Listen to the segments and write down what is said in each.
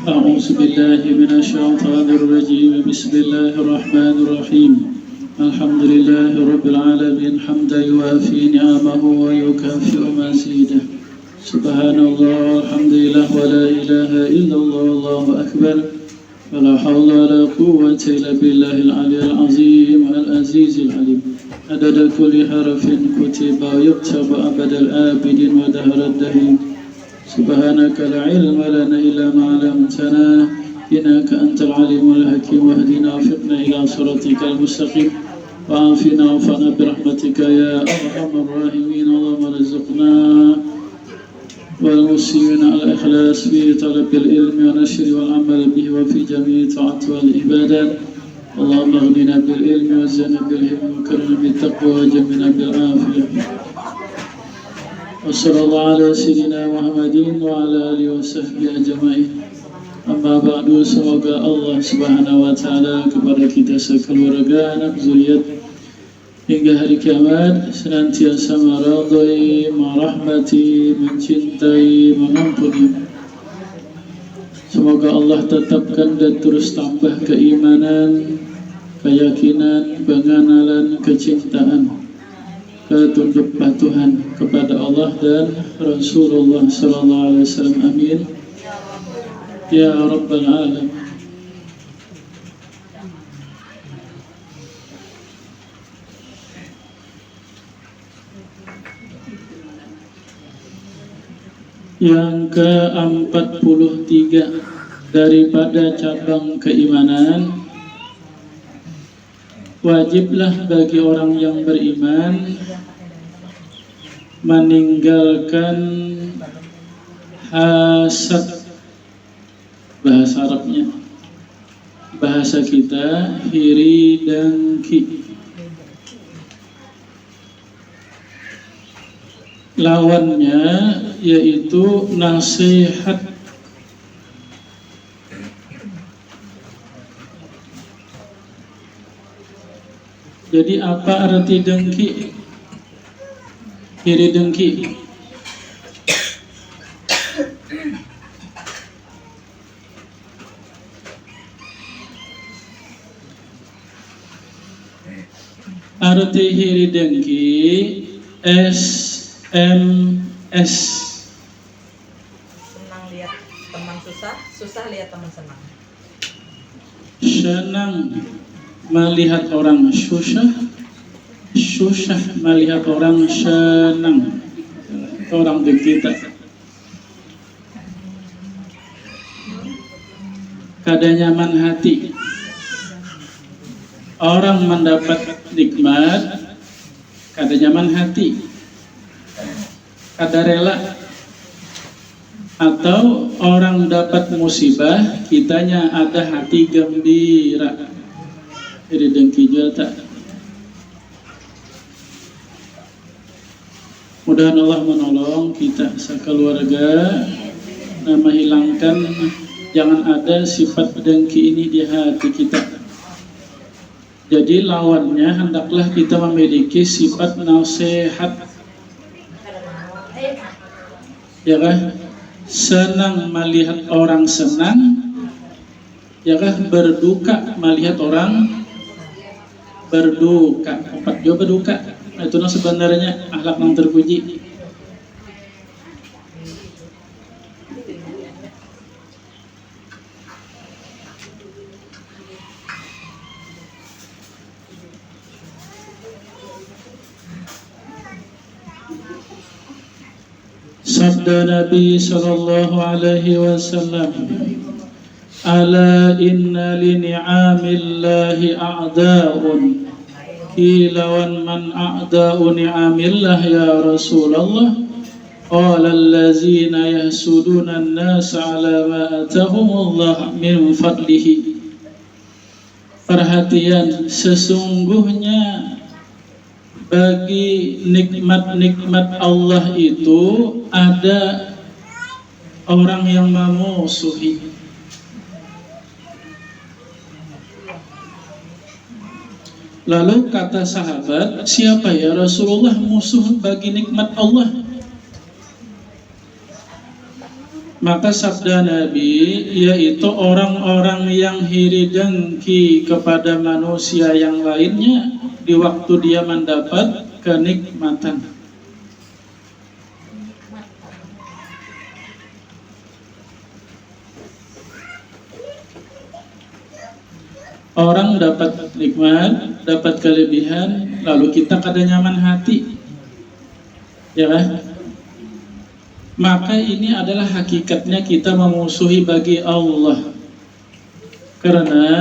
أعوذ بالله من الشيطان الرجيم بسم الله الرحمن الرحيم الحمد لله رب العالمين حمدا يوافي نعمه ويكافئ مزيده سبحان الله الحمد لله ولا إله إلا الله الله أكبر ولا حول ولا قوة إلا بالله العلي العظيم العزيز العليم عدد كل حرف كتب ويكتب أبد الآبدين ودهر الدهين سبحانك لا علم لنا إلا ما علمتنا إنك أنت العليم الحكيم واهدنا وفقنا إلى صراطك المستقيم وعافنا وانفعنا برحمتك يا أرحم الراحمين اللهم ارزقنا والمسلمين على الإخلاص في طلب العلم ونشر والعمل به وفي جميع طاعات والعبادات اللهم اغننا بالعلم وزدنا بالعلم وكرمنا بالتقوى وجملنا بالعافية وصلى الله على سيدنا Muhammadin wa ala alihi wasahbihi ajma'in. Amma ba'du, semoga Allah Subhanahu wa taala kepada kita sekeluarga, anak zuriat hingga hari kiamat senantiasa meridhai, merahmati, mencintai, mengampuni. Semoga Allah tetapkan dan terus tambah keimanan, keyakinan, pengenalan, kecintaan, ketunduk patuhan kepada Allah dan Rasulullah sallallahu alaihi wasallam. Amin ya rabbal alamin. Yang ke-43 daripada cabang keimanan, wajiblah bagi orang yang beriman meninggalkan hasad. Bahasa Arabnya, bahasa kita hiri dengki. Lawannya yaitu nasihat. Jadi apa arti dengki? Iri dengki. Arti iri dengki SMS. Senang lihat teman susah, susah lihat teman senang. Senang melihat orang susah, susah melihat orang senang. Orang di kita kada nyaman hati. Orang mendapat nikmat kada nyaman hati, kada rela. Atau orang dapat musibah, kitanya ada hati gembira. Jadi dengki juga tak. Mudah Allah menolong kita sekeluarga, menghilangkan, jangan ada sifat dengki ini di hati kita. Jadi lawannya hendaklah kita memiliki sifat nasihat. Ya kah? Senang melihat orang senang, ya kah? Berduka melihat orang berduka. Empat juga berduka. Itu sebenarnya akhlak yang terpuji. Sabda Nabi sallallahu alaihi wasallam, ala inna li ni'amillahi a'da'un. Qila wan man a'da'u ni'amillah ya Rasulullah? Qala allazina yahsuduna an-nasa ala ma atahumullah min fadlihi. Perhatian, sesungguhnya bagi nikmat-nikmat Allah itu ada orang yang memusuhi. Lalu kata sahabat, siapa ya Rasulullah musuh bagi nikmat Allah? Maka sabda Nabi, yaitu orang-orang yang iri dengki kepada manusia yang lainnya di waktu dia mendapat kenikmatan. Orang dapat nikmat, dapat kelebihan, lalu kita kada nyaman hati, ya kan? Maka ini adalah hakikatnya kita memusuhi bagi Allah. Karena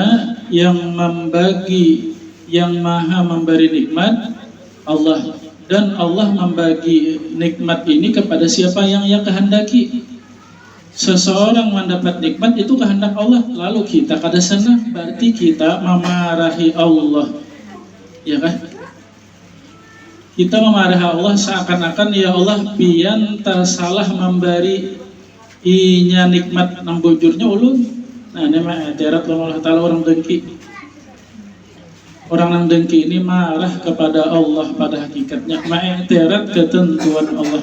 yang membagi, yang maha memberi nikmat Allah, dan Allah membagi nikmat ini kepada siapa yang ia kehendaki. Seseorang mendapat nikmat itu kehendak Allah, lalu kita kada senang, berarti kita memarahi Allah, ya kan? Kita memarahi Allah seakan-akan ya Allah pian tersalah memberi inya nikmat nambujurnya ulun. Nah, ini mah etiarat Allah Ta'ala orang dengki. Orang yang dengki ini marah kepada Allah pada hakikatnya, ma'etirat ketentuan Allah,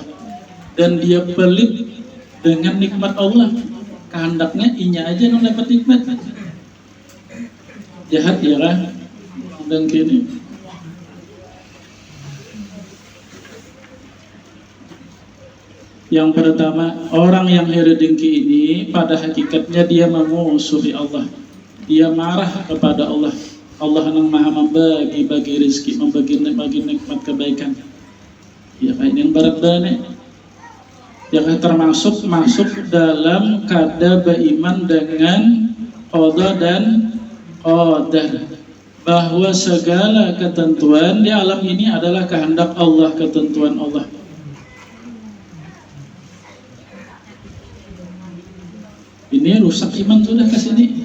dan dia pelit dengan nikmat Allah. Kehendaknya inya aja yang dapat nikmat. Jahat ya kan? Dengki ini. Yang pertama, orang yang iri dengki ini pada hakikatnya dia memusuhi Allah. Dia marah kepada Allah. Allah yang maha membagi rezeki, membagi nikmat kebaikan. Ya kayak yang barat bane. Ya termasuk masuk dalam kada beriman dengan qada dan qadar, bahwa segala ketentuan di alam ini adalah kehendak Allah, ketentuan Allah. Ini rusak iman sudah ke sini.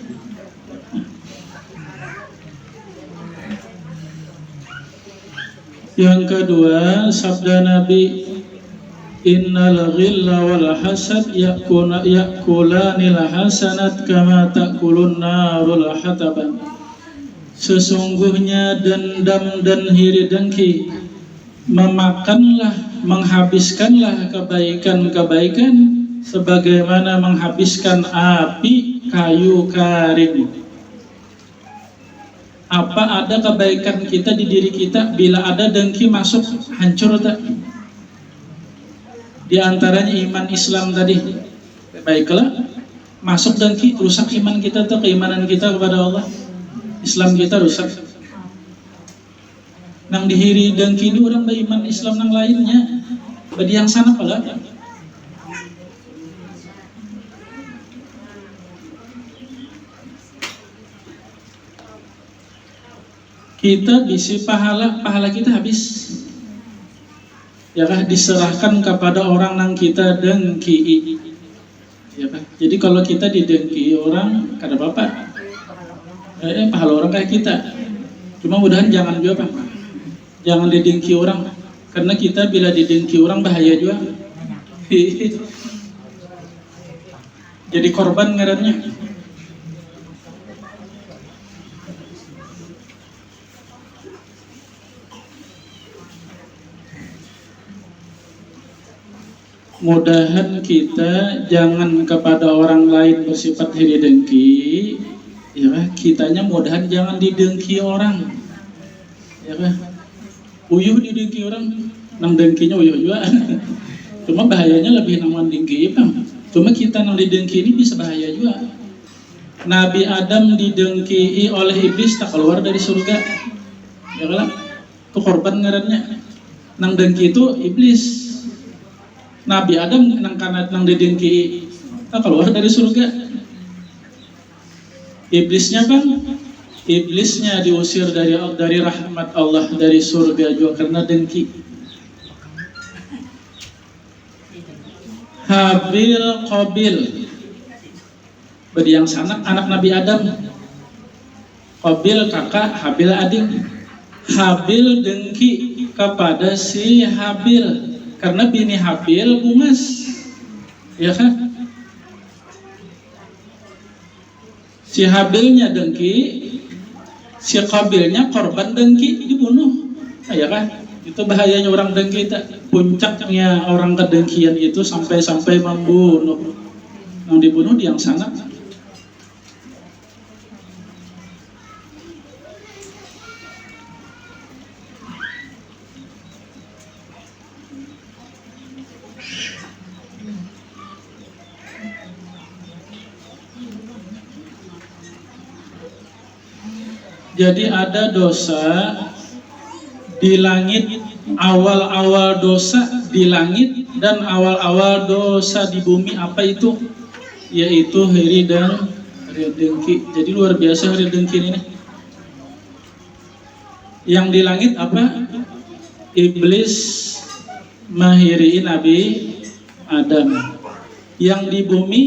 Yang kedua, sabda Nabi, innal ghilla wal hasad yakulanil hasanat kama takulun narul hataban. Sesungguhnya dendam dan iri dengki memakanlah, menghabiskanlah kebaikan-kebaikan sebagaimana menghabiskan api kayu karing. Apa ada kebaikan kita di diri kita, bila ada dengki masuk, hancur tak? Di antaranya iman Islam tadi. Baiklah, masuk dengki, rusak iman kita tuh, keimanan kita kepada Allah. Islam kita rusak. Nang dihiri dengki ini orang beriman Islam nang lainnya. Badi yang sana pala. Kita bisi pahala kita habis, ya kan, diserahkan kepada orang yang kita dengki, ya kan. Jadi kalau kita didengki orang, kada apa-apa, pahala orang kayak kita. Cuma mudahan jangan juga Pak, jangan didengki orang, karena kita bila didengki orang bahaya juga. Jadi korban ngarannya. Mudahan kita jangan kepada orang lain bersifat iri dengki, ya kan? Kitanya mudahan jangan didengki orang, ya kan? Uyuh didengki orang, nang dengkinya uyuh juga. Cuma bahayanya lebih nang dengki, Bang. Cuma kita nang didengki ini bisa bahaya juga. Nabi Adam didengki oleh iblis tak keluar dari surga, ya kan? Itu korban ngarannya. Nang dengki itu iblis. Nabi Adam nang didengki keluar dari surga. Iblisnya Bang, iblisnya diusir dari rahmat Allah, dari surga juga karena dengki. Habil Qabil, bagi yang sanak anak Nabi Adam. Qabil kakak, Habil adik. Habil dengki kepada si Habil karena bini Habil bungas, ya kan? Si Habilnya dengki, si Qabilnya korban dengki, dibunuh, ya kan? Itu bahayanya orang dengki. Puncaknya orang kedengkian itu sampai membunuh. Yang dibunuh di yang sana. Jadi ada dosa di langit, awal-awal dosa di langit dan awal-awal dosa di bumi. Apa itu? Yaitu hiri dan dengki. Jadi luar biasa hiri dengki ini. Yang di langit apa? Iblis mahiri Nabi Adam. Yang di bumi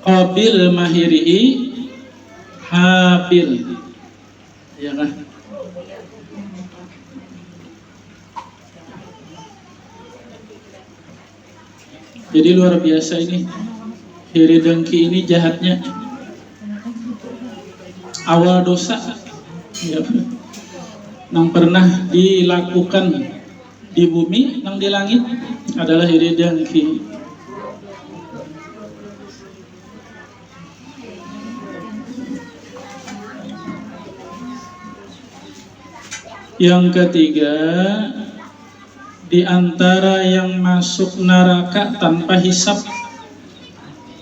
Qabil mahiri Habil, ya kan? Jadi luar biasa ini, hiri dengki ini jahatnya. Awal dosa, ya, yang pernah dilakukan di bumi, yang di langit adalah hiri dengki. Yang ketiga, di antara yang masuk neraka tanpa hisab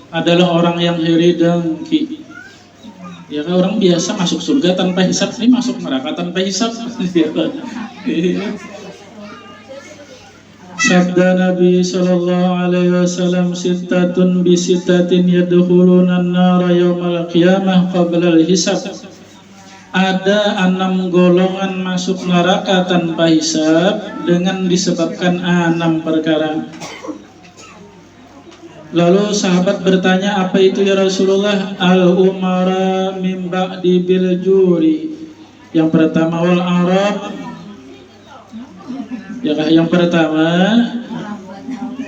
adalah orang yang hiri dengki. Ya kan, orang biasa masuk surga tanpa hisab, ini masuk neraka tanpa hisab. Sabda Nabi sallallahu alaihi wasallam, sittatun bi sittatin yadkhuluna an-nara yaumal qiyamah qabla al-hisab. Ada 6 golongan masuk neraka tanpa hisab dengan disebabkan 6 perkara. Lalu sahabat bertanya, apa itu ya Rasulullah? Al-umara min ba'di bil juri. Yang pertama wal arab. Ya, yang pertama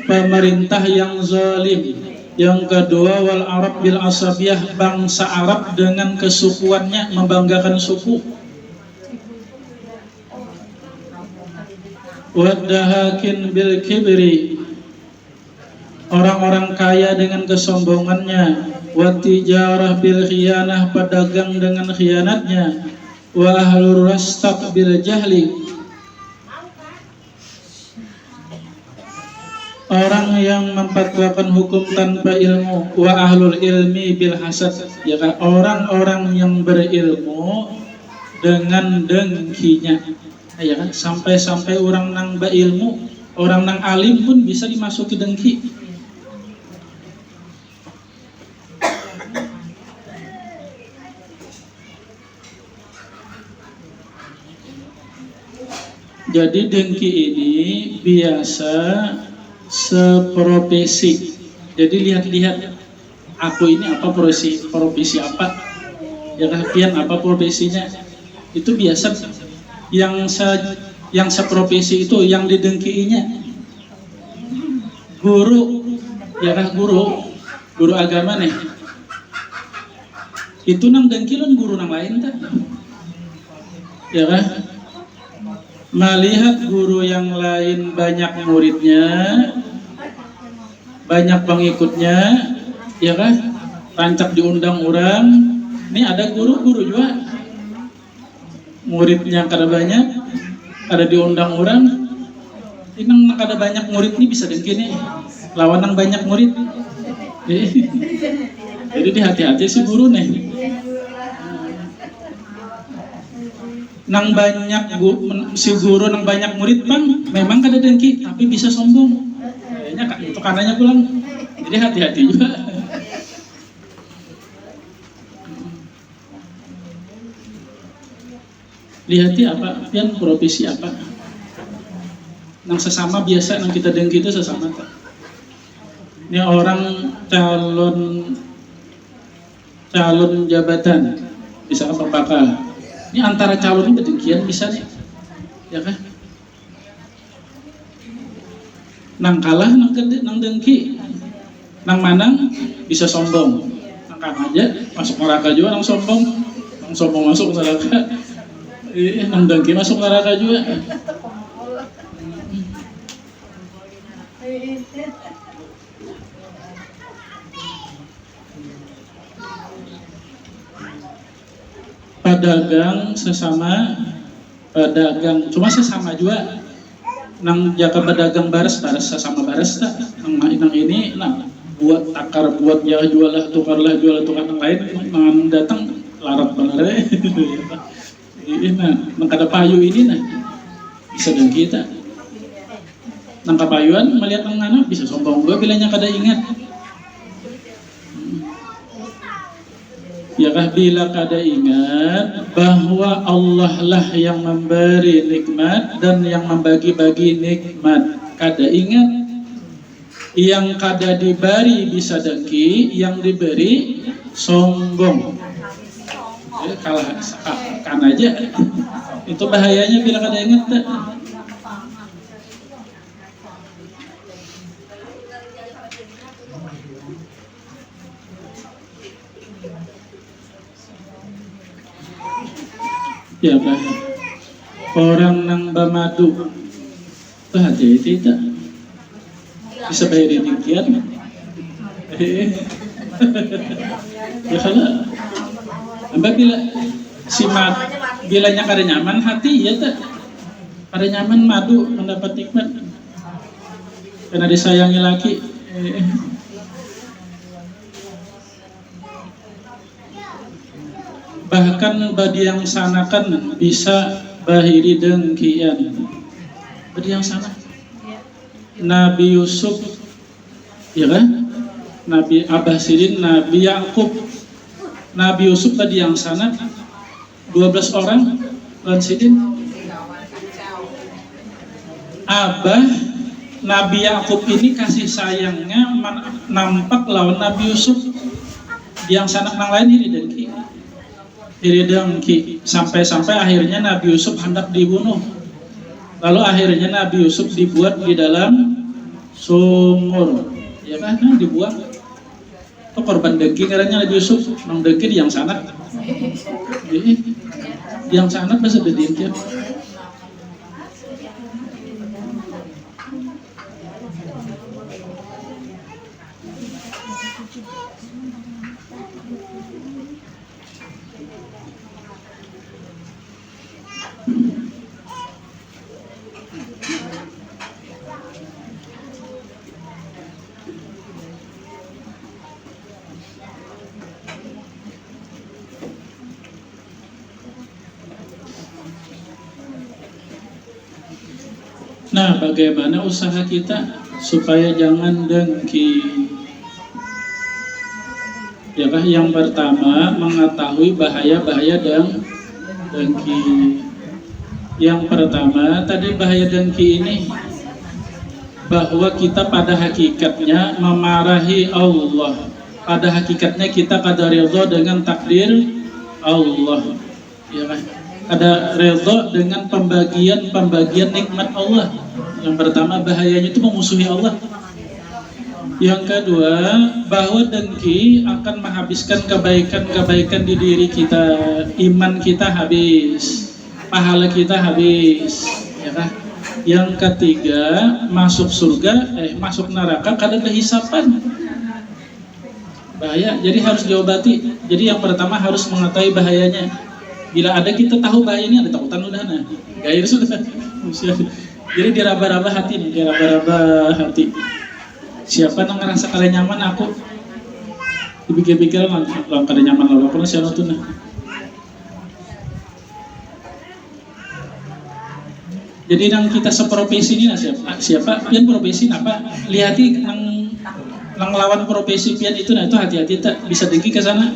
pemerintah yang zalim. Yang kedua wal Arab bil asabiyah, bangsa Arab dengan kesukuannya, membanggakan suku. Wadahakin bil kibri, orang-orang kaya dengan kesombongannya. Watijarah bil khiyanah, pedagang dengan khianatnya. Wa ahlur rastaq bil jahli, orang yang memfatwakan hukum tanpa ilmu. Wa ahlul ilmi bil hasad, ya kan, orang-orang yang berilmu dengan dengkinya. Ya kan, sampai-sampai orang nang berilmu, orang nang alim pun bisa dimasuki dengki. Jadi dengki ini biasa seprofesi. Jadi lihat-lihat, aku ini apa profesi apa, ya kan, apa profesinya. Itu biasa yang seprofesi itu yang didengkiinya. Guru, ya kan, guru agama nih. Itu nang dengkilon guru nang lain tak? Ya kan? Melihat guru yang lain banyak muridnya, banyak pengikutnya, ya kan, rancak diundang orang. Ini ada guru juga, muridnya kada banyak, kada diundang orang. Ini nang kada banyak murid ini bisa dengki nih, lawan nang banyak murid. Jadi hati-hati si guru nih. Nang banyak si guru nang banyak murid bang, memang kada dengki, tapi bisa sombong. Kayaknya itu karenanya pulang. Jadi hati-hati juga. Lihati apa, pian profesi apa. Nang sesama biasa nang kita dengki itu sesama tak. Ini orang calon jabatan, bisa apa bakal. Ini antara calon ini bedengkian bisa nih, ya kan? Nang kalah, nang dengki, nang manang bisa sombong. Nang aja masuk neraka juga, nang sombong masuk neraka. Nang dengki masuk neraka juga. pedagang sesama pedagang, cuma sesama juga nang jaka pedagang bares sesama bares tak nang ini nah buat takar buat jual tukar yang lain nang datang larat bener ini nah nang kada payu ini nah bisa dan kita nang kapayuan melihat nang anak bisa sombong gue bilangnya kada ingat. Yakah bila kada ingat bahwa Allah lah yang memberi nikmat dan yang membagi-bagi nikmat. Kada ingat yang kada diberi bisa dengki, yang diberi sombong. Kalah kan aja. Itu bahayanya bila kada ingat. Ya bah, orang nang bamadu hati-hati tak bisa bayar demikian. Ya kalau bila si bilanya kada nyaman hati ya tak kada nyaman madu mendapat nikmat karena disayangi laki. Bahkan badi yang sanakan bisa bahiri dengkian. Badi yang sana Nabi Yusuf ya kan, Nabi Abah Sidin, Nabi Yakub, Nabi Yusuf tadi yang sana 12 orang lan Sidin. Abah Nabi Yakub ini kasih sayangnya nampak lawan Nabi Yusuf. Yang sana nang lain ini dengki sampai akhirnya Nabi Yusuf hendak dibunuh. Lalu akhirnya Nabi Yusuf dibuat di dalam sumur, ya kan? Dibuang. Itu korban dengki karena Nabi Yusuf nang dengki di yang sana. Yang sana bisa dengki. Nah, bagaimana usaha kita supaya jangan dengki? Ya kan, yang pertama mengetahui bahaya-bahaya dengki. Yang pertama tadi bahaya dengki ini bahwa kita pada hakikatnya memarahi Allah. Pada hakikatnya kita kada ridha dengan takdir Allah. Ya kan? Ada ridha dengan pembagian nikmat Allah. Yang pertama bahayanya itu memusuhi Allah. Yang kedua bahwa dengki akan menghabiskan kebaikan di diri kita, iman kita habis, pahala kita habis, ya kan? Yang ketiga masuk masuk neraka kada ada hisapan. Bahaya, jadi harus diobati. Jadi yang pertama harus mengetahui bahayanya. Bila ada kita tahu bahayanya, ada takutan udah nah, gair sudah. Jadi diraba-raba hati nih, diraba-raba hati. Siapa yang ngerasa kalian nyaman aku? Dipikir-pikir lang kada nyaman lalu pernah siapa tuh nah. Jadi nang kita seprofesi ini nah siapa? Pian profesi apa? Lihati nang lawan profesi pian itu nah itu hati-hati tak bisa dengki ke sana.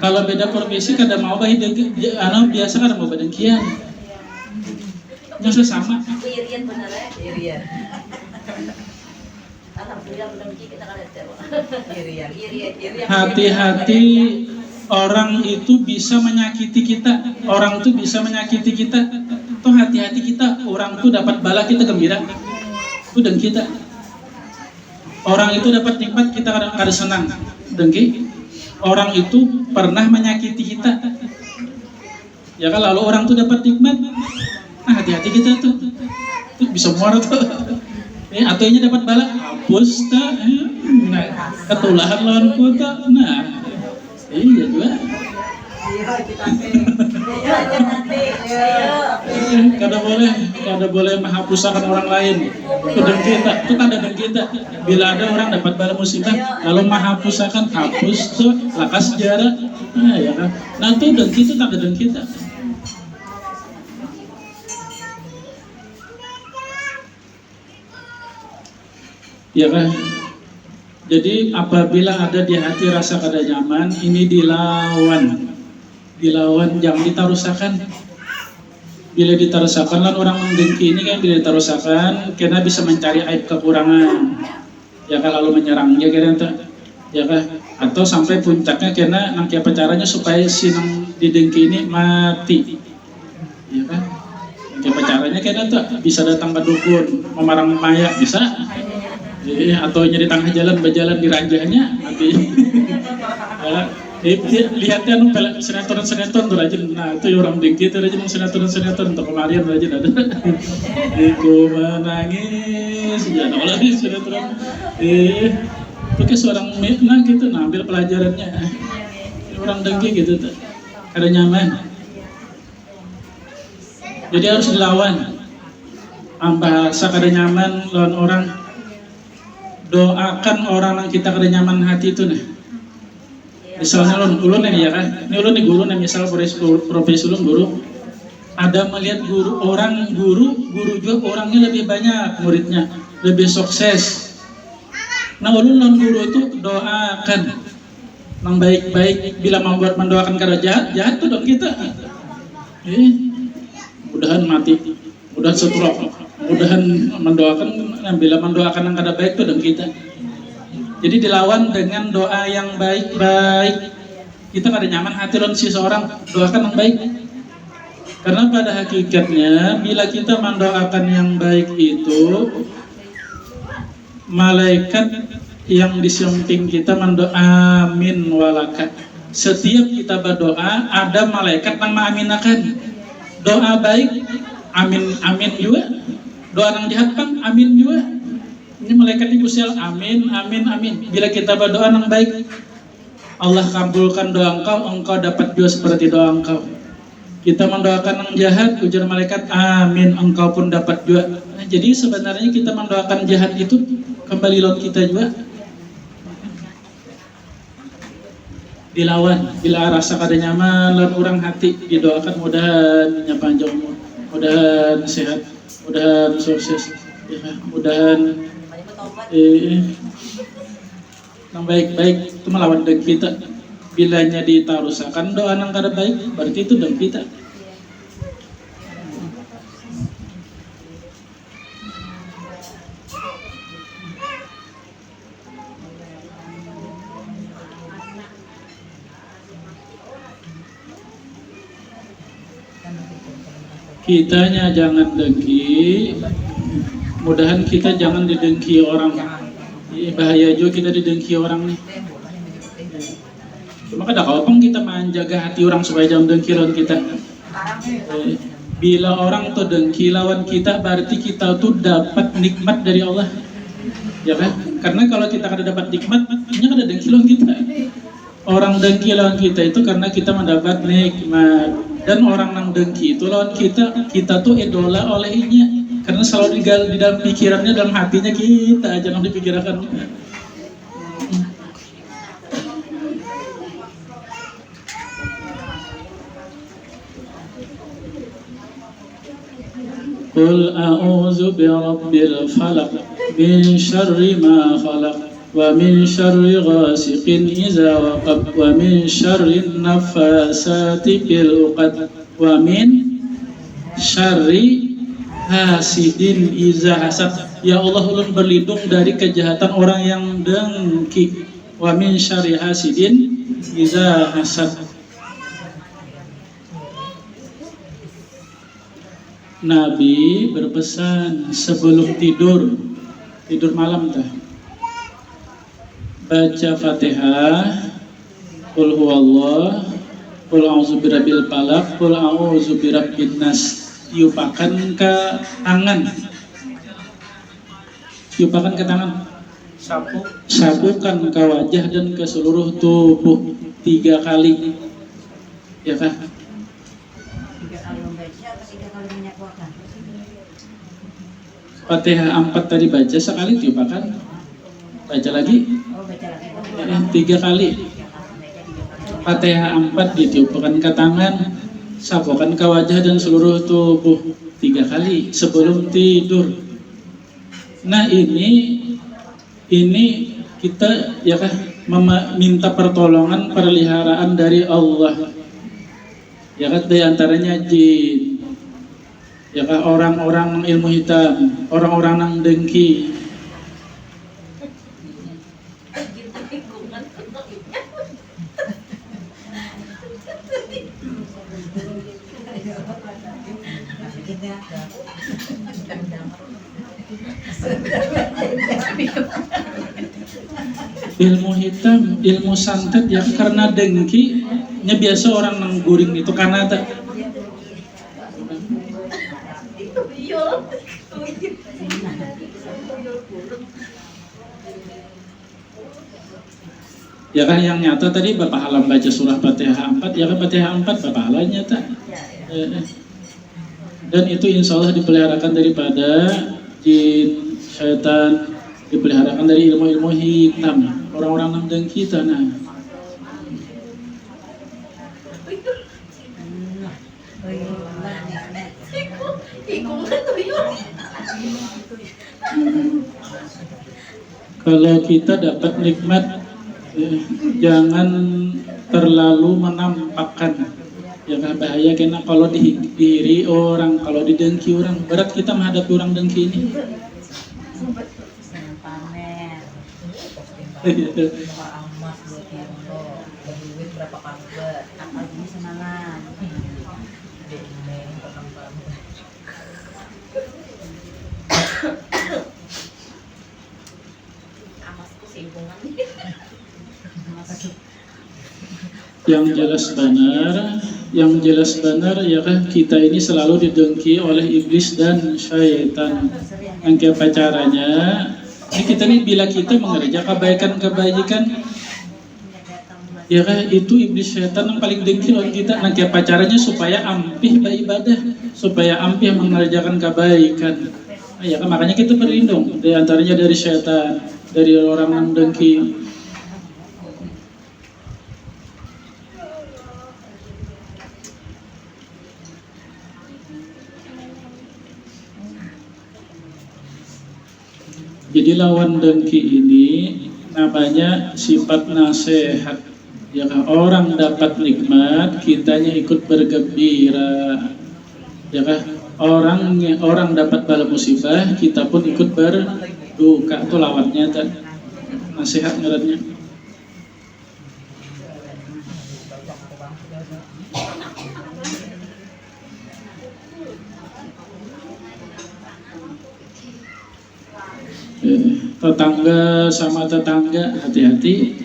Kalau beda profesi kada mau bahi biasa kada mau badengkian. Yang sama. Irian bener ya, irian. Alhamdulillah dengki kita kada tahu. Irian. Hati-hati, orang itu bisa menyakiti kita. Orang itu bisa menyakiti kita. Tuh hati-hati kita, orang itu dapat bala kita gembira. Itu dengki kita. Orang itu dapat nikmat kita kada senang. Dengki. Orang itu pernah menyakiti kita. Ya kan lalu orang itu dapat nikmat. Nah hati-hati kita tuh bisa muar tuh. Atau ini dapat bala hapus tak. Nah, ketulahan lawan kuota. Nah, iya juga. Kada boleh menghapuskan orang lain. Itu kita, itu kan ada kita. Bila ada orang dapat bala musibah, lalu menghapuskan, hapus tuh lakas sejarah. Nah, ya kan. Nah, itu dan kita tak ada kita. Ya kan? Jadi apabila ada di hati rasa kada nyaman, ini dilawan, jangan ditarusakan. Bila ditarusakan lan orang mendengki ini kan bila ditarusakan, karena bisa mencari aib kekurangan, ya kan, lalu menyerangnya kira ya kan, atau sampai puncaknya karena nang kiapa caranya supaya si nang didengki ini mati, ya kan, kiapa caranya kira bisa datang ke dukun memarang mayat bisa. Atau nyari tengah jalan berjalan di ranjanya nanti lihatnya nu sinetron tuh rajin. Nah itu orang dengki itu rajin sinetron tuh kemarin rajin ada Iku menangis ya nolak di sinetron pakai seorang nah gitu, nah ambil pelajarannya orang dengki gitu tuh kada nyaman, jadi harus dilawan. Bahasa kada nyaman lawan orang, doakan orang yang kita kada nyaman hati itu nah. Misalnya ulun nih ya kan, ini ulun nih guru nih, misal profesi ulun guru, ada melihat guru juga orangnya lebih banyak muridnya, lebih sukses. Nah ulun non guru itu doakan yang baik-baik, bila membuat mendoakan kada jahat tuh dong kita. Mudahan mati, mudahan stroke, mudahan mendoakan, bila mendoakan yang kada baik tuh dong kita. Jadi dilawan dengan doa yang baik-baik. Kita kada nyaman hati lawan seseorang, doakan yang baik. Karena pada hakikatnya bila kita mendoakan yang baik itu, malaikat yang di samping kita mendoa amin walaka. Setiap kita berdoa ada malaikat yang mengaminakan. Doa baik amin amin juga. Doa yang jahat pang amin juga. Ini malaikat ibu sel amin amin amin. Bila kita berdoa yang baik, Allah kabulkan doa engkau dapat juga seperti doa engkau. Kita mendoakan yang jahat, ujar malaikat amin, engkau pun dapat juga. Nah, jadi sebenarnya kita mendoakan jahat itu kembali lawan kita juga. Dilawan, bila rasa kada nyaman lawan orang hati, didoakan mudahan panjang umur, mudahan sehat, mudahan sukses, ya, mudahan yang baik-baik itu melawan deng kita. Bilanya ditarusakan doa yang kada baik, berarti itu deng kita. Kitanya jangan dengki, mudahan kita jangan didengki orang. Bahaya juga kita didengki orang nih. Cuma kada kapan kita menjaga hati orang supaya jangan dengki lawan kita. Bila orang tuh dengki lawan kita, berarti kita tuh dapat nikmat dari Allah, ya kan? Karena kalau kita kada dapat nikmat, hanya kada dengki lawan kita. Orang dengki lawan kita itu karena kita mendapat nikmat. Dan orang yang dengki itu lawan kita tuh idola olehnya. Karena selalu di dalam pikirannya, dalam hatinya kita, jangan dipikirkan. Qul a'udzu birabbil falaq min syarri ma khalaq wa min syarri ghasiqin idza waqab wa min syarri naffasati fil 'uqad wa min syarri hasidin idza hasad. Ya Allah, ulun berlindung dari kejahatan orang yang dengki. Wa min syarri hasidin idza hasad. Nabi berpesan sebelum tidur malam tah, baca Fatihah, Qul huwallah, Qul a'udzu birabbil falaq, Qul a'udzu birabbin nas. Tiupakan ke tangan, sapukan ke wajah dan ke seluruh tubuh 3 kali, ya kah? 3 kali membaca atau 3 kali menyapuakan? Fatihah 4 tadi baca sekali tiupakan, baca lagi. Oh, baca lagi. 3 kali. Fatihah 4 ditiupkan ke tangan, sapukan ke wajah dan seluruh tubuh 3 kali sebelum tidur. Nah ini kita ya kah meminta pertolongan perliharaan dari Allah. Ya kan di antaranya jin. Ya kah orang-orang ilmu hitam, orang-orang nang dengki. Ilmu hitam, ilmu santet ya karena dengki nya biasa orang nang guring itu karena tak ya kan yang nyata tadi Bapak Halam baca surah Fatihah 4 ya kan Fatihah 4 Bapak Halam nyata dan itu insya Allah dipeliharakan daripada jin, syaitan, dipeliharakan dari ilmu-ilmu hitam orang-orang nang dengki tanah. Kalau kita dapat nikmat jangan terlalu menampakkan ya kan bahaya karena kalau dihiri orang, kalau didengki orang, berat kita menghadapi orang dengki ini. Berapa kali apa ini semangat yang jelas benar ya kan kita ini selalu didengki oleh iblis dan syaitan. Yang pacarannya ini kita nih bila kita mengerjakan kebaikan ya kan itu iblis syaitan yang paling dengki oleh kita. Nah pacarannya supaya ampih beribadah, supaya ampih mengerjakan kebaikan. Nah, ya kan makanya kita berlindung di antaranya dari syaitan, dari orang yang dengki. Jadi lawan dengki ini namanya sifat nasihat. Ya kan orang dapat nikmat, kitanya ikut bergembira. Ya kan orang dapat bala musibah, kita pun ikut berduka. Itu lawatnya kan. Nasihat ngarannya. Tetangga sama tetangga hati-hati.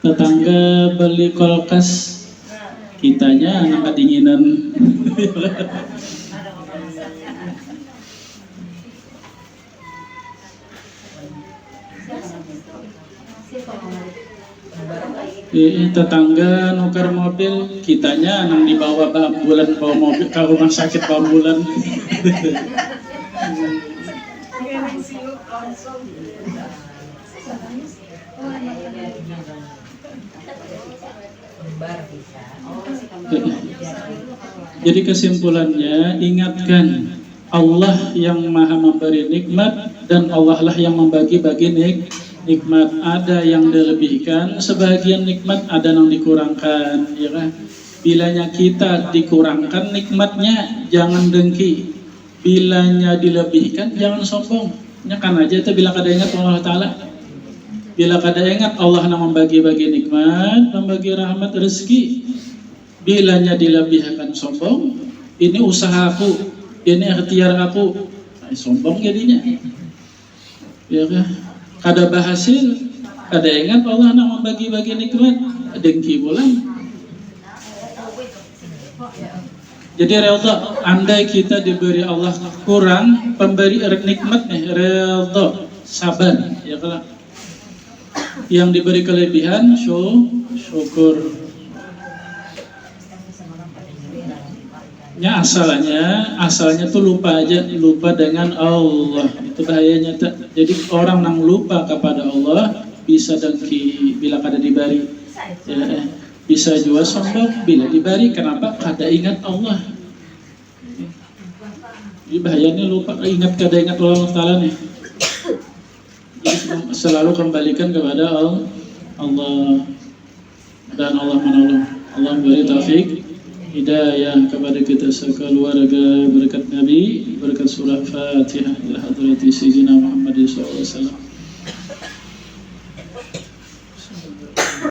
Tetangga beli kulkas, kitanya anak kedinginan. Tetangga nukar mobil, kitanya nang dibawa ambulan, bawa mobil ke rumah sakit ambulan. Jadi kesimpulannya ingatkan Allah yang maha memberi nikmat dan Allah lah yang membagi-bagi nikmat. Ada yang dilebihkan, sebagian nikmat ada yang dikurangkan, ya kan? Bilanya kita dikurangkan nikmatnya, jangan dengki. Bilanya dilebihkan, jangan sombong. Nyakan aja itu bila kada ingat Allah Ta'ala. Bila kada ingat Allah yang membagi-bagi nikmat, membagi rahmat rezeki. Bilanya dilebihkan sombong, ini usahaku, ini ikhtiar aku. Nah, sombong jadinya. Ya kan? Kada berhasil, kada ingat Allah nak membagi-bagi nikmat, dengki pulang. Jadi redha, andai kita diberi Allah kurang, pemberi nikmat nih, redha, sabar, ya kalau yang diberi kelebihan, syukur. Ya asalnya tuh lupa dengan Allah, itu bahayanya. Jadi orang yang lupa kepada Allah bisa dengki bila kada diberi, ya, bisa juga sombong bila diberi. Kenapa? Kada ingat Allah. Jadi bahayanya lupa, kada ingat Allah Ta'ala nih. Jadi selalu kembalikan kepada Allah dan Allah menolong. Allah beri taufik hidayah kepada kita sekeluarga, berkat Nabi, berkat surah Fatihah ila hadrati Sayyidina Muhammad sallallahu alaihi wasallam.